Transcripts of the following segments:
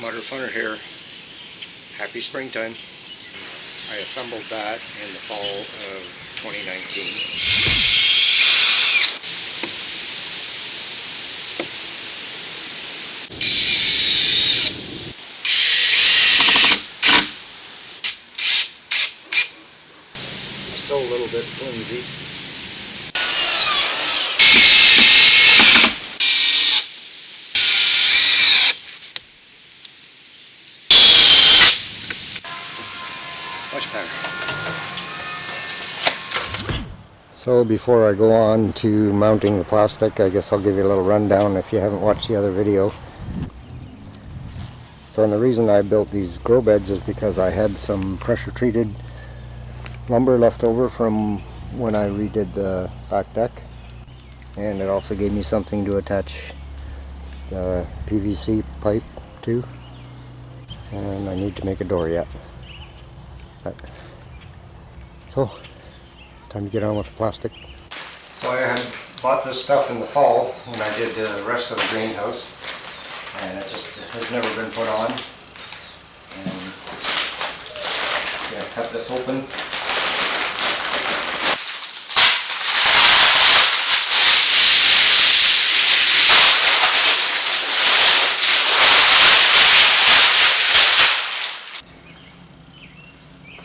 MudRFunR here. Happy springtime. I assembled that in the fall of 2019. Still a little bit flimsy. Much better. So before I go on to mounting the plastic, I guess I'll give you a little rundown if you haven't watched the other video. So, and the reason I built these grow beds is because I had some pressure treated lumber left over from when I redid the back deck, and it also gave me something to attach the PVC pipe to, and I need to make a door yet. So, time to get on with the plastic. So I had bought this stuff in the fall when I did the rest of the greenhouse, and it just has never been put on. And yeah, cut this open.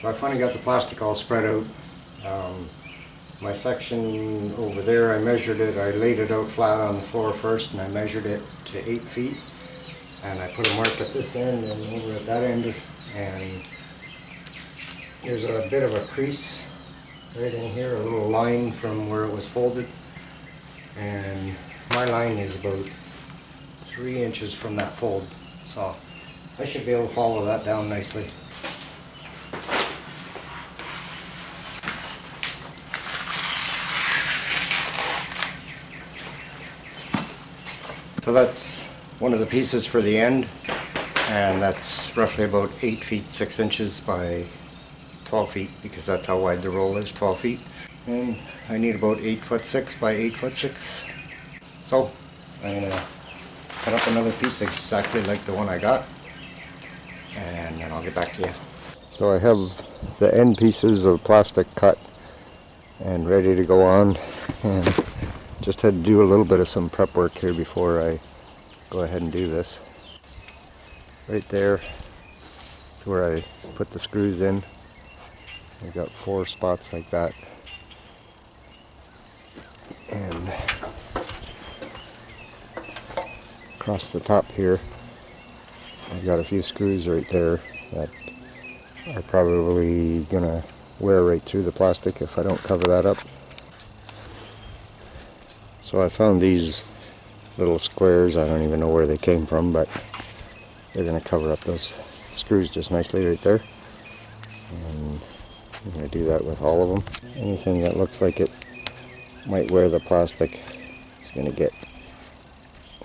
So I finally got the plastic all spread out. My section over there, I measured it, I laid it out flat on the floor first, and I measured it to 8 feet. And I put a mark at this end and over at that end, and there's a bit of a crease right in here, a little line from where it was folded. And my line is about 3 inches from that fold, so I should be able to follow that down nicely. So that's one of the pieces for the end, and that's roughly about 8 feet 6 inches by 12 feet, because that's how wide the roll is, 12 feet. And I need about 8'6" by 8'6". So I'm going to cut up another piece exactly like the one I got, and then I'll get back to you. So I have the end pieces of plastic cut and ready to go on, and just had to do a little bit of some prep work here before I go ahead and do this. Right there is where I put the screws in. I got 4 spots like that, and across the top here I've got a few screws right there that are probably gonna wear right through the plastic if I don't cover that up. So I found these little squares. I don't even know where they came from, but they're going to cover up those screws just nicely right there. And I'm going to do that with all of them. Anything that looks like it might wear the plastic is going to get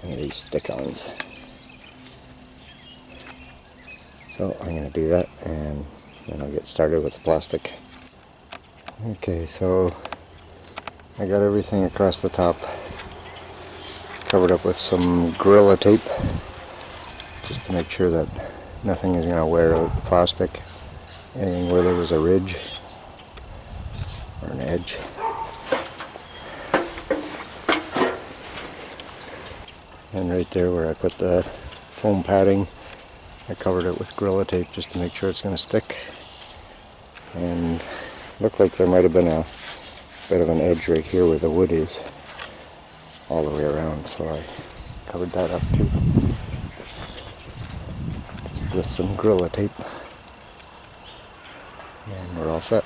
one of these stick-ons. So I'm going to do that, and then I'll get started with the plastic. Okay, so I got everything across the top covered up with some Gorilla tape, just to make sure that nothing is going to wear out the plastic. Anything where there was a ridge or an edge. And right there where I put the foam padding, I covered it with Gorilla tape just to make sure it's going to stick. And looked like there might have been a bit of an edge right here where the wood is all the way around, so I covered that up too, just with some Gorilla tape, and we're all set.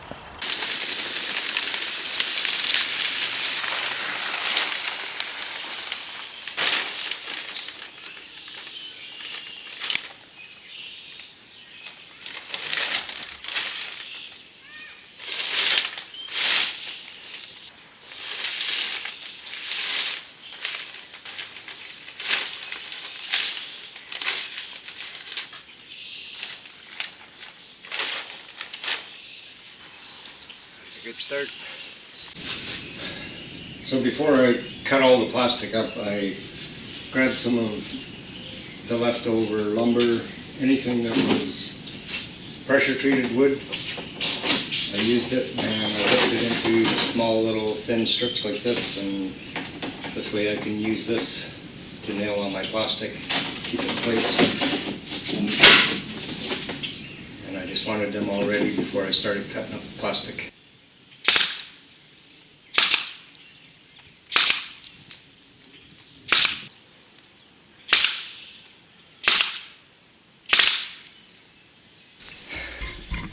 Good start. So before I cut all the plastic up, I grabbed some of the leftover lumber anything that was pressure treated wood, I used it and I ripped it into small little thin strips like this, and this way I can use this to nail on my plastic, keep it in place. And I just wanted them all ready before I started cutting up the plastic.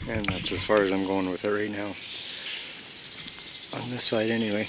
And that's as far as I'm going with it right now. On this side anyway.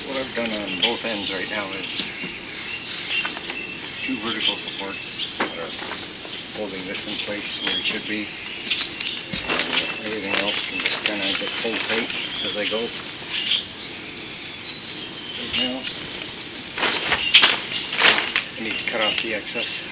What I've done on both ends right now is 2 vertical supports that are holding this in place where it should be. And everything else can just kind of get pulled tight as I go. Right now, I need to cut off the excess.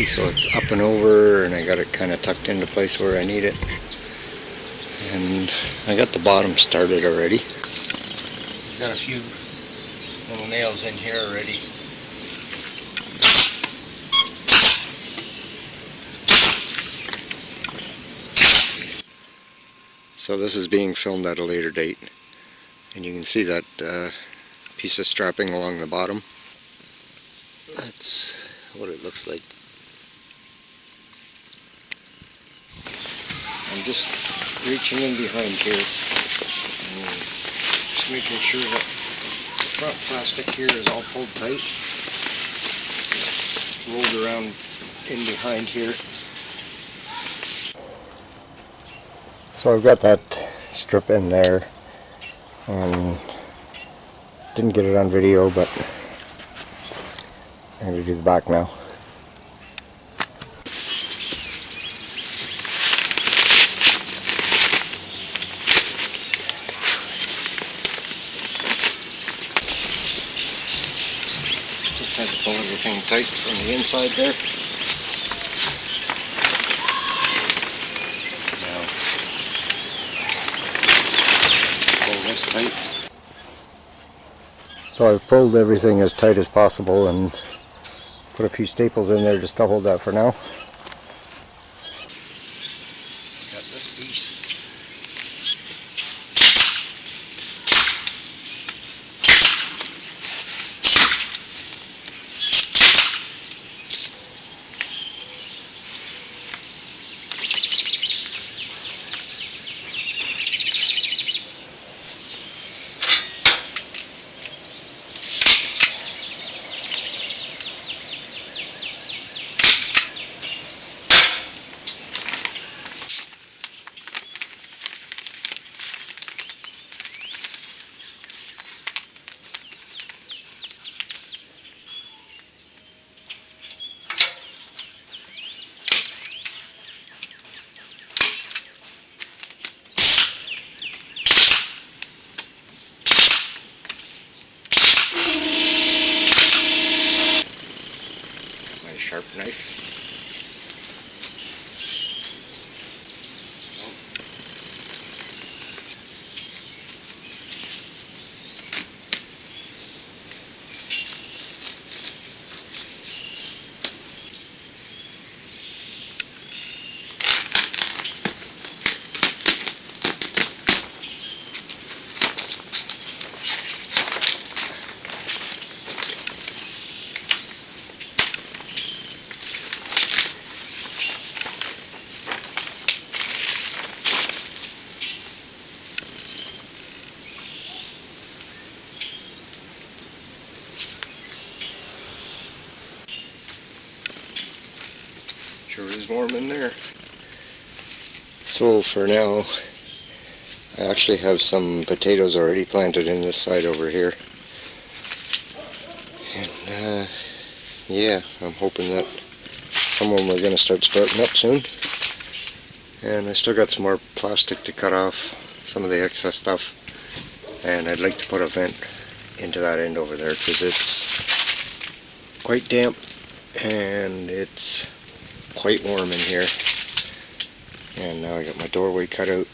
So it's up and over, and I got it kind of tucked into place where I need it, and I got the bottom started already. Got a few little nails in here already. So this is being filmed at a later date, and you can see that piece of strapping along the bottom. That's what it looks like. I'm just reaching in behind here, and just making sure that the front plastic here is all pulled tight. It's rolled around in behind here. So I've got that strip in there, and didn't get it on video, but I'm going to do the back now. Had to pull everything tight from the inside there. Now, pull this tight. So I've pulled everything as tight as possible and put a few staples in there just to hold that for now. Got this piece. warm in there. So for now, I actually have some potatoes already planted in this side over here. And yeah, I'm hoping that some of them are going to start sprouting up soon. And I still got some more plastic to cut off some of the excess stuff. And I'd like to put a vent into that end over there because it's quite damp and it's quite warm in here. And now I got my doorway cut out.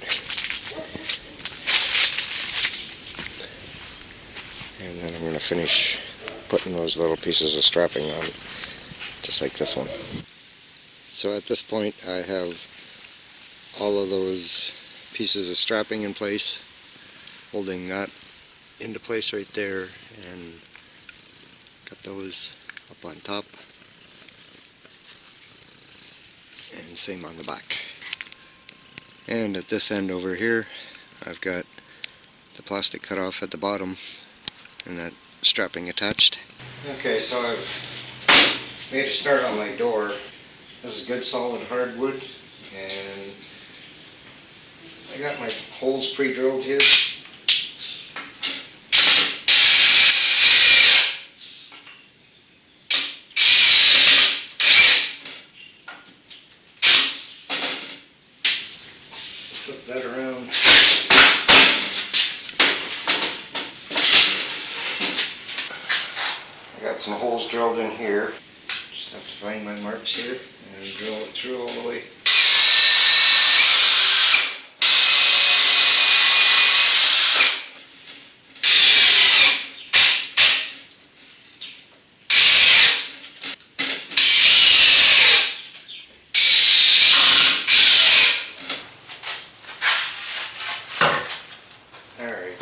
And then I'm going to finish putting those little pieces of strapping on, just like this one. So at this point I have all of those pieces of strapping in place, holding that into place right there, and got those up on top, and same on the back. And at this end over here I've got the plastic cut off at the bottom and that strapping attached. Okay, so I've made a start on my door. This is good solid hardwood, and I got my holes pre-drilled here. Flip that around. I got some holes drilled in here. Just have to find my marks here and drill it through all the way. Alright.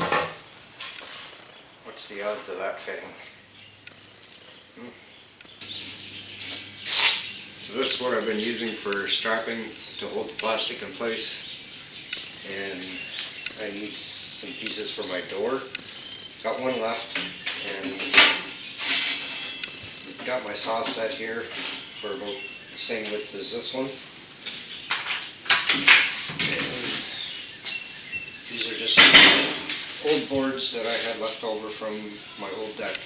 What's the odds of that fitting? So this is what I've been using for strapping to hold the plastic in place, and I need some pieces for my door. Got one left, and got my saw set here for about the same width as this one. And these are just old boards that I had left over from my old deck.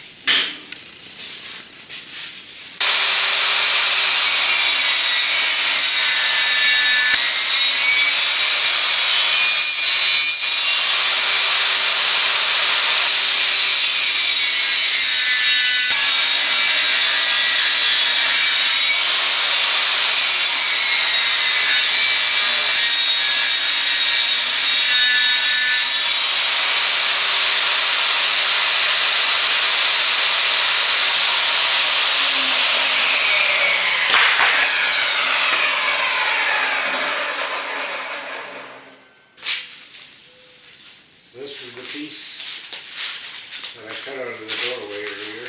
This is the piece that I cut out of the doorway earlier.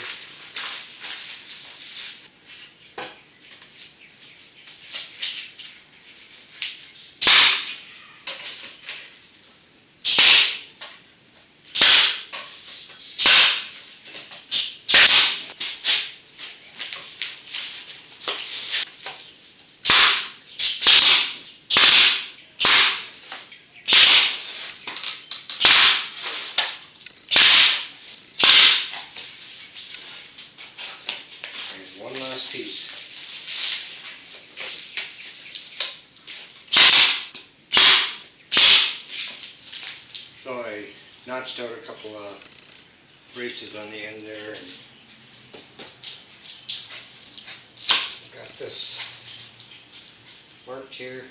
One last piece. So I notched out a couple of braces on the end there, and got this marked here.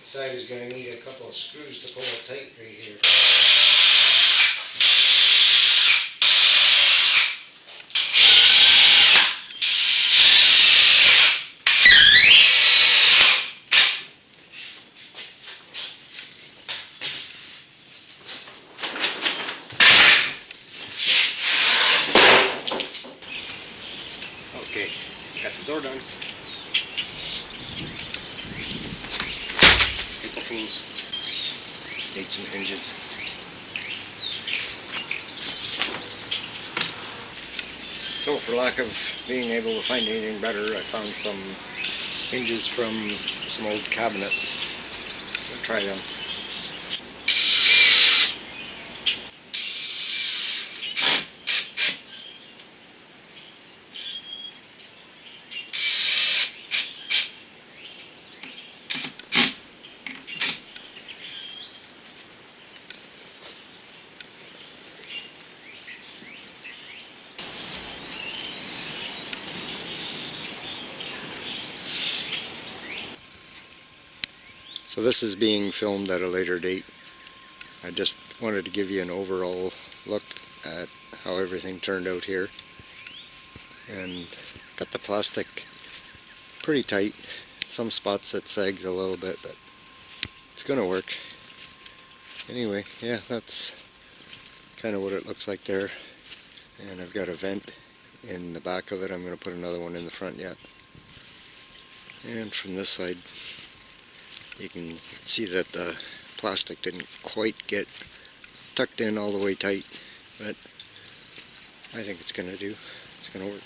Side is going to need a couple of screws to pull it tight right here. Okay, got the door done. April Fools. Need some hinges. So for lack of being able to find anything better, I found some hinges from some old cabinets. I'll try them. So this is being filmed at a later date. I just wanted to give you an overall look at how everything turned out here. And got the plastic pretty tight. Some spots it sags a little bit, but it's gonna work. Anyway, yeah, that's kind of what it looks like there. And I've got a vent in the back of it. I'm gonna put another one in the front yet. And from this side, you can see that the plastic didn't quite get tucked in all the way tight, but I think it's going to do. It's going to work.